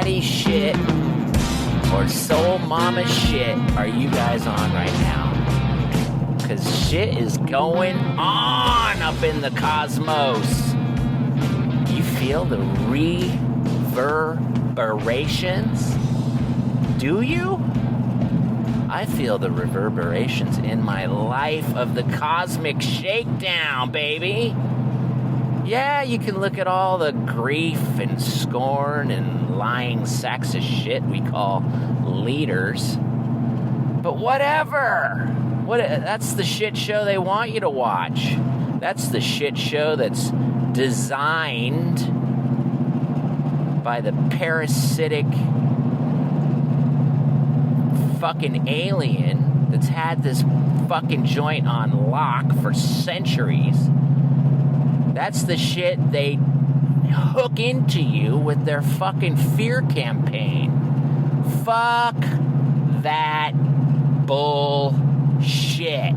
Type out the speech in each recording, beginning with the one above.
daddy shit or soul mama shit are you guys on right now? Because shit is going on up in the cosmos. You feel the reverberations? Do you? I feel the reverberations in my life of the cosmic shakedown, baby. Yeah, you can look at all the grief and scorn and lying sacks of shit we call leaders. But whatever. That's the shit show they want you to watch. That's the shit show that's designed by the parasitic fucking alien that's had this fucking joint on lock for centuries. That's the shit they hook into you with their fucking fear campaign. Fuck that bullshit.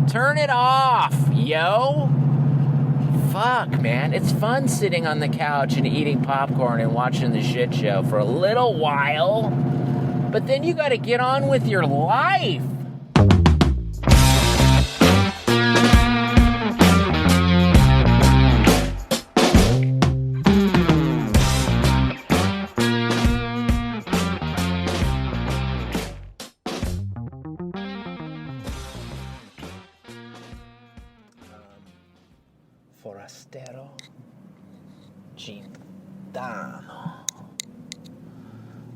Turn it off, yo. Fuck, man. It's fun sitting on the couch and eating popcorn and watching the shit show for a little while. But then you gotta get on with your life. Forastero Gintano.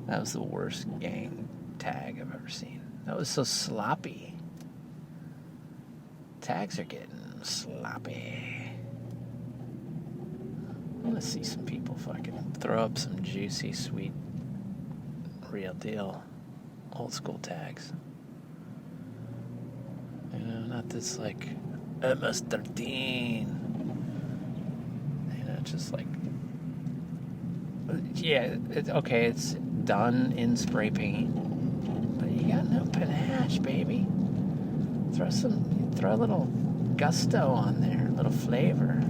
That was the worst gang tag I've ever seen. That was so sloppy. Tags are getting sloppy. I want to see some people fucking throw up some juicy, sweet, real deal, old school tags. You know, not this like MS-13. Just like, yeah, it's done in spray paint, but you got no panache, baby. Throw a little gusto on there, a little flavor.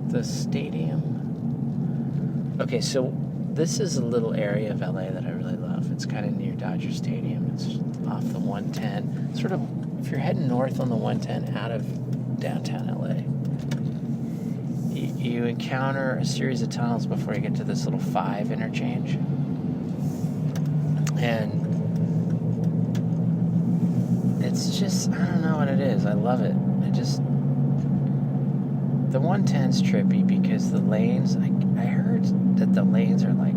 The stadium. Okay, so this is a little area of LA that I really love. It's kind of near Dodger Stadium. It's off the 110. Sort of, if you're heading north on the 110 out of downtown LA, you encounter a series of tunnels before you get to this little 5 interchange, and it's just, I don't know what it is. I love it. The 110's trippy because the lanes, I heard that the lanes are like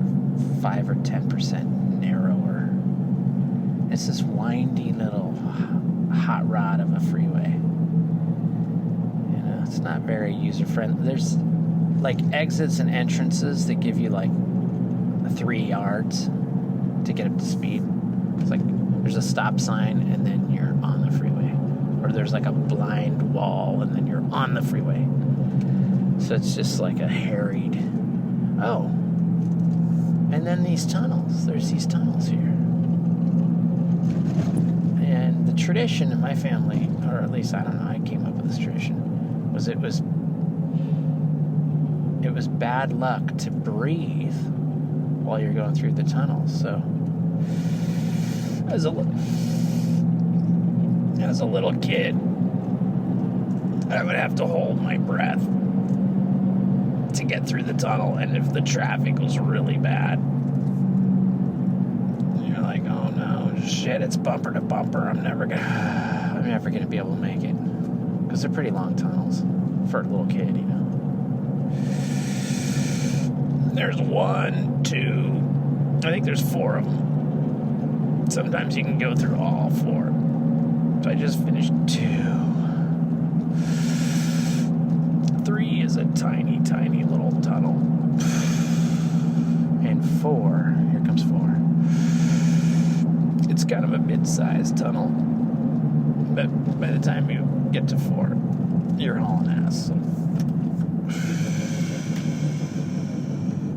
5 or 10% narrower. It's this windy little hot rod of a freeway. It's not very user-friendly. There's like exits and entrances that give you like 3 yards to get up to speed. It's like there's a stop sign and then you're on the freeway. Or there's like a blind wall and then you're on the freeway. So it's just like a harried... Oh. And then these tunnels. There's these tunnels here. And the tradition in my family, or at least, I don't know, I came up with this tradition, it was bad luck to breathe while you're going through the tunnels. So as a little kid, I would have to hold my breath to get through the tunnel, and if the traffic was really bad, you're like, oh no, shit, it's bumper to bumper. I'm never gonna be able to make it. Because they're pretty long tunnels for a little kid, you know. There's 1, 2, I think there's 4 of them. Sometimes you can go through all 4. So I just finished 2. 3 is a tiny, tiny little tunnel. And 4, here comes 4. It's kind of a mid-sized tunnel. But by the time you get to 4, you're hauling ass. So.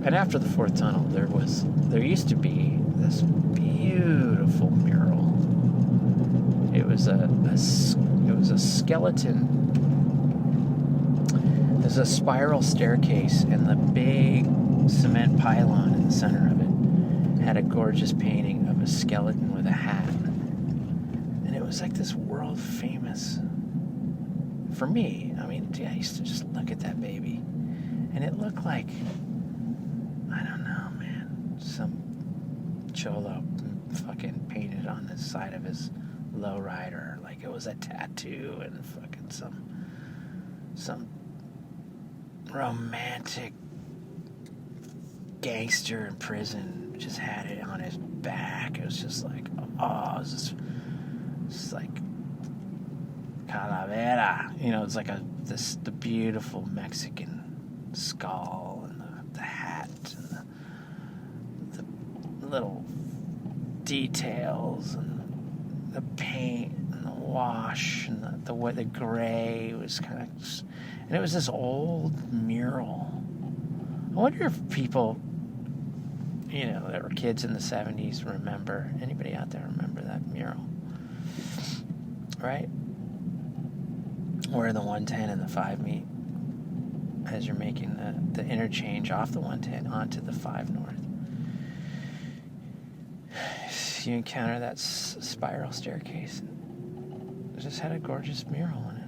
And after the 4th tunnel, there used to be this beautiful mural. It was a skeleton. was a spiral staircase, and the big cement pylon in the center of it had a gorgeous painting of a skeleton with a hat. And it was like this world famous, for me, I mean, I used to just look at that baby, and it looked like, I don't know, man, some cholo fucking painted on the side of his lowrider, like it was a tattoo, and fucking some romantic gangster in prison just had it on his back. It was just like, oh, it was just like calavera, you know. It's like the beautiful Mexican skull, and the hat, and the little details, and the paint, and the wash, and the gray was kind of, and it was this old mural. I wonder if people, you know, that were kids in the 70s remember, anybody out there remember that mural, right? Where the 110 and the 5 meet as you're making the interchange off the 110 onto the 5 north. You encounter that spiral staircase. It just had a gorgeous mural in it.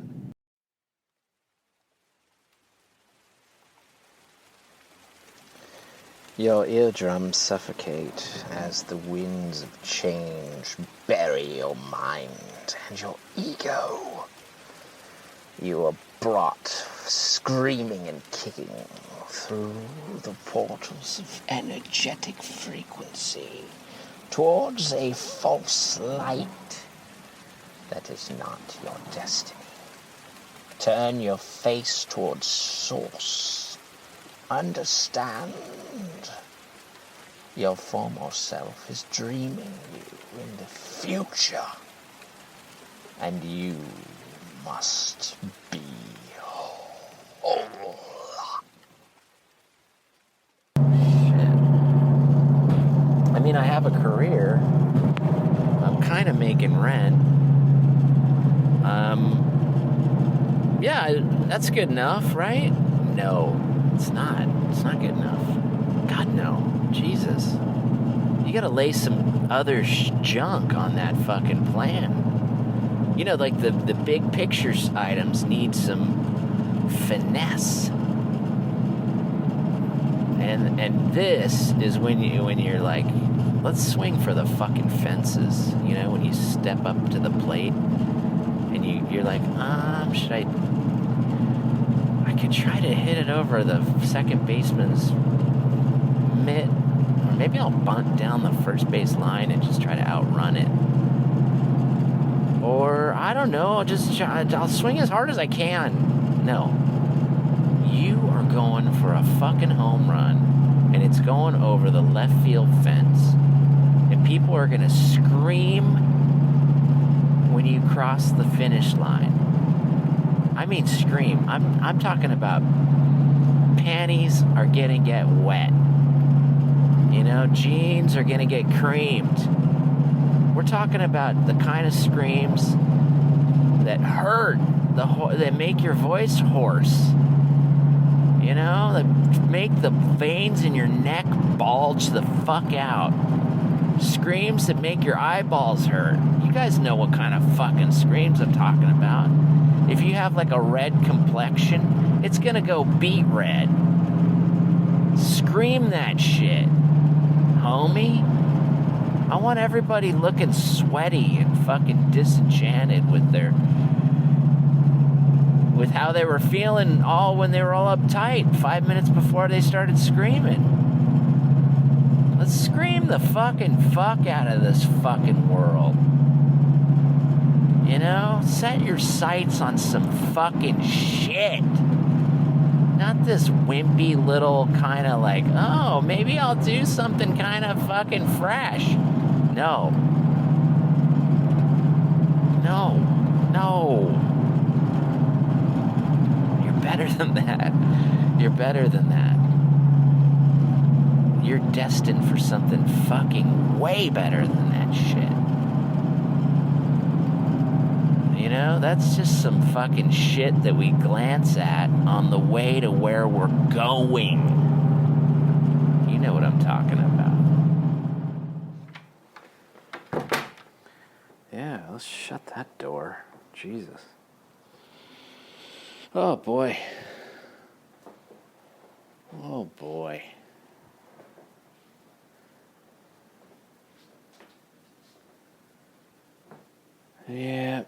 Your eardrums suffocate as the winds of change bury your mind and your ego. You are brought screaming and kicking through the portals of energetic frequency towards a false light that is not your destiny. Turn your face towards source. Understand, your former self is dreaming you in the future, and you must be whole. I mean, I have a career. I'm kind of making rent. Yeah, that's good enough, right? No, it's not. It's not good enough. God, no. Jesus. You gotta lay some other junk on that fucking plan. You know, like the big picture items need some finesse. And this is when you're like, let's swing for the fucking fences. You know, when you step up to the plate and you're like, should I could try to hit it over the second baseman's mitt, or maybe I'll bunt down the first base line and just try to outrun it. Or I don't know, I'll swing as hard as I can. No. You are going for a fucking home run, and it's going over the left field fence, and people are gonna scream when you cross the finish line. I mean scream. I'm talking about panties are gonna get wet. You know, jeans are gonna get creamed. We're talking about the kind of screams that hurt, that make your voice hoarse. You know, that make the veins in your neck bulge the fuck out. Screams that make your eyeballs hurt. You guys know what kind of fucking screams I'm talking about. If you have like a red complexion, it's gonna go beet red. Scream that shit, homie. I want everybody looking sweaty and fucking disenchanted with how they were feeling when they were all uptight 5 minutes before they started screaming. Let's scream the fucking fuck out of this fucking world. You know, set your sights on some fucking shit. Not this wimpy little kind of like, oh, maybe I'll do something kind of fucking fresh. No. You're better than that. You're better than that. You're destined for something fucking way better than that shit. You You know, that's just some fucking shit that we glance at on the way to where we're going. You know what I'm talking about. Yeah, let's shut that door. Jesus. Oh, boy. Oh, boy. Yep.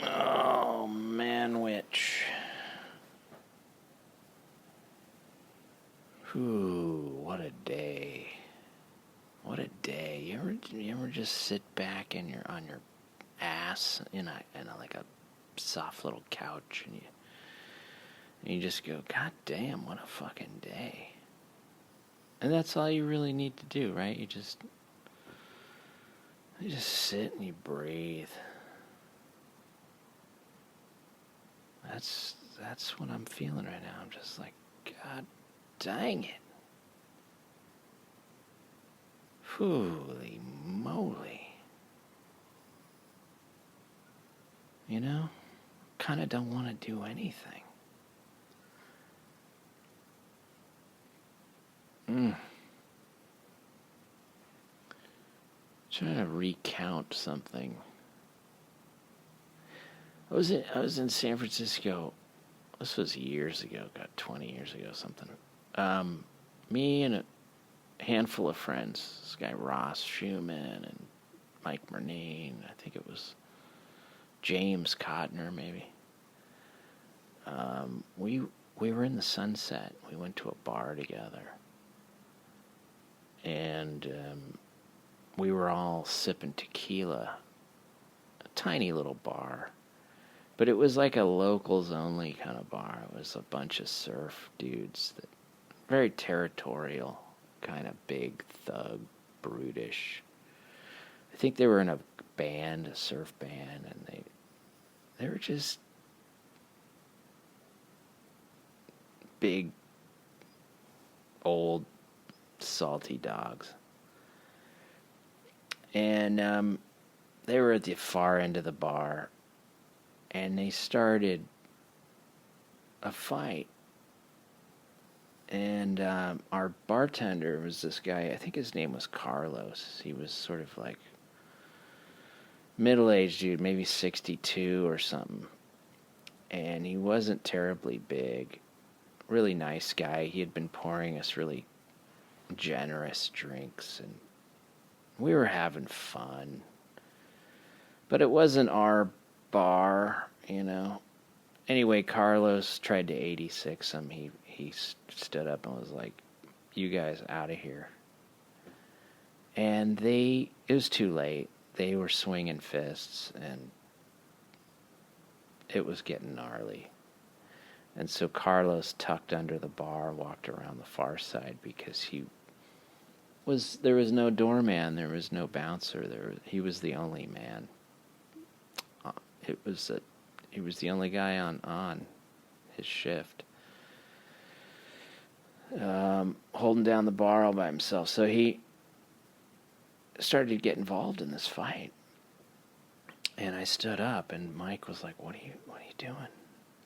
Oh, man, witch. Whew, what a day. What a day. You ever just sit back on your ass in a like a soft little couch and you just go, God damn, what a fucking day. And that's all you really need to do, right? You just sit and you breathe. That's what I'm feeling right now. I'm just like, God dang it. Holy moly. You know? Kind of don't want to do anything. Trying to recount something. I was in San Francisco. This was years ago, 20 years ago, something. Me and a handful of friends. This guy Ross Schumann and Mike Murnane. I think it was James Cotner, maybe. We were in the Sunset. We went to a bar together. And we were all sipping tequila. A tiny little bar. But it was like a locals only kind of bar. It was a bunch of surf dudes that very territorial, kind of big, thug, brutish. I think they were in a band, a surf band, and they were just big, old, salty dogs. And they were at the far end of the bar, and they started a fight. And our bartender was this guy, I think his name was Carlos. He was sort of like middle-aged dude, maybe 62 or something. And he wasn't terribly big. Really nice guy. He had been pouring us really generous drinks, and we were having fun. But it wasn't our bar, you know. Anyway, Carlos tried to 86 him. He stood up and was like, "You guys out of here." And it was too late. They were swinging fists, and it was getting gnarly. And so Carlos tucked under the bar, walked around the far side because there was no doorman, there was no bouncer, he was the only man. He was the only guy on his shift, holding down the bar all by himself. So he started to get involved in this fight, and I stood up, and Mike was like, "What are you doing?"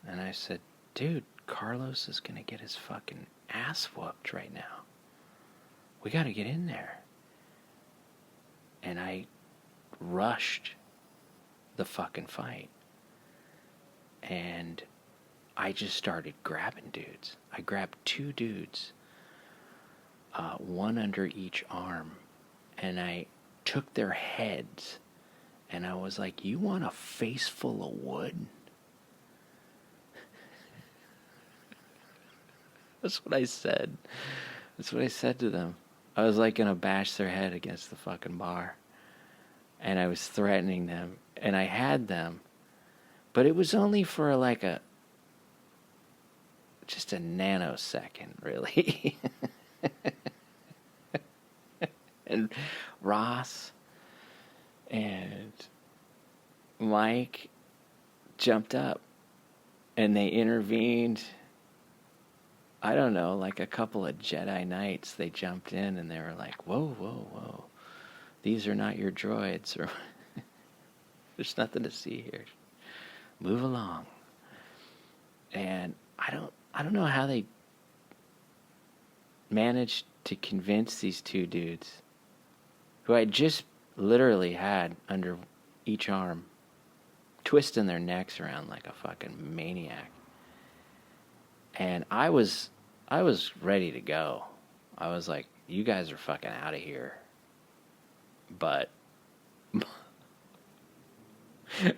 And I said, "Dude, Carlos is gonna get his fucking ass whooped right now. We got to get in there." And I rushed the fucking fight. And I just started grabbing dudes. I grabbed two dudes, one under each arm, and I took their heads, and I was like, "You want a face full of wood?" That's what I said. That's what I said to them. I was like gonna bash their head against the fucking bar. And I was threatening them. And I had them. But it was only for just a nanosecond, really. And Ross and Mike jumped up. And they intervened. I don't know, like a couple of Jedi Knights, they jumped in and they were like, whoa, whoa, whoa. These are not your droids. Or there's nothing to see here. Move along. And I don't know how they managed to convince these two dudes who I just literally had under each arm, twisting their necks around like a fucking maniac. And I was ready to go. I was like, you guys are fucking out of here. But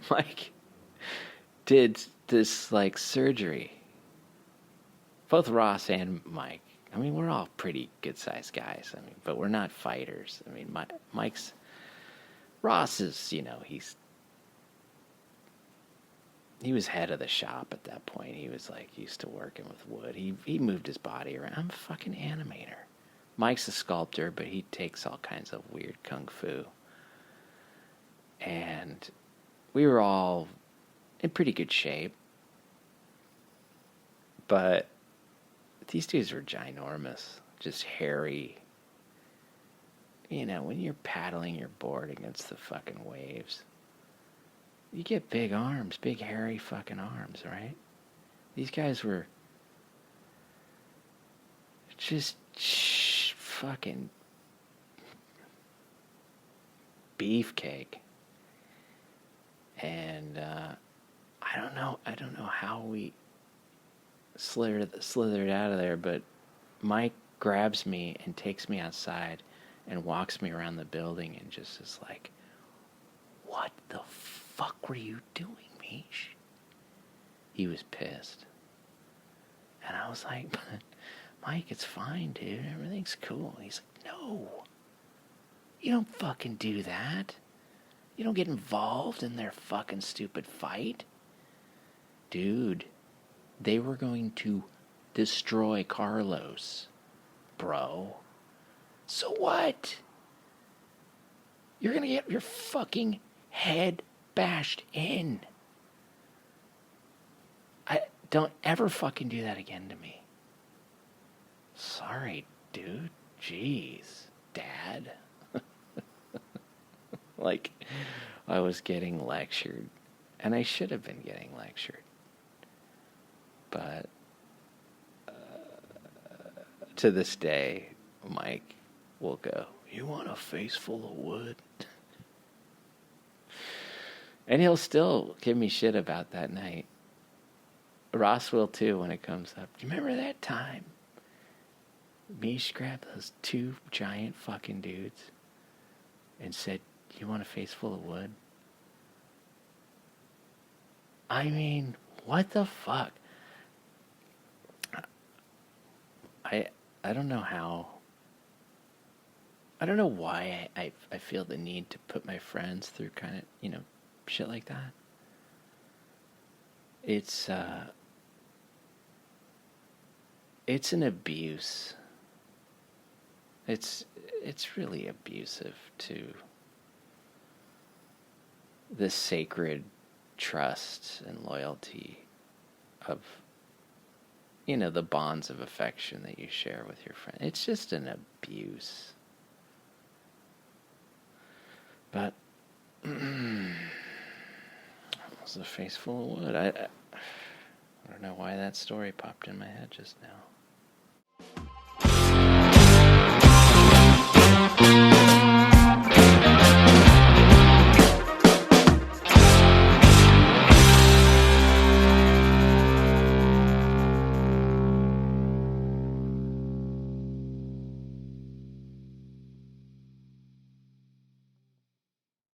Mike did this like surgery. Both Ross and Mike. I mean, we're all pretty good sized guys. I mean, but we're not fighters. I mean, Ross is, he was head of the shop at that point. He was like used to working with wood. He moved his body around. I'm a fucking animator. Mike's a sculptor, but he takes all kinds of weird kung fu. And we were all in pretty good shape. But these dudes were ginormous, just hairy. When you're paddling your board against the fucking waves, you get big arms, big hairy fucking arms, right? These guys were just fucking beefcake. And I don't know how we slithered out of there, but Mike grabs me and takes me outside and walks me around the building and just is like, what the fuck were you doing, Mish? He was pissed. And I was like, Mike, it's fine, dude. Everything's cool. And he's like, no. You don't fucking do that. You don't get involved in their fucking stupid fight. Dude, they were going to destroy Carlos, bro. So what? You're gonna get your fucking head bashed in. Don't ever fucking do that again to me. Sorry, dude. Jeez, Dad. Like, I was getting lectured. And I should have been getting lectured. But to this day, Mike will go, you want a face full of wood? And he'll still give me shit about that night. Ross will too when it comes up. Do you remember that time? Mish grabbed those two giant fucking dudes and said, you want a face full of wood? I mean, what the fuck? I don't know how. I don't know why I feel the need to put my friends through kind of, shit like that. It's an abuse. It's really abusive to the sacred trust and loyalty of, the bonds of affection that you share with your friend. It's just an abuse. But it was a face full of wood. I don't know why that story popped in my head just now.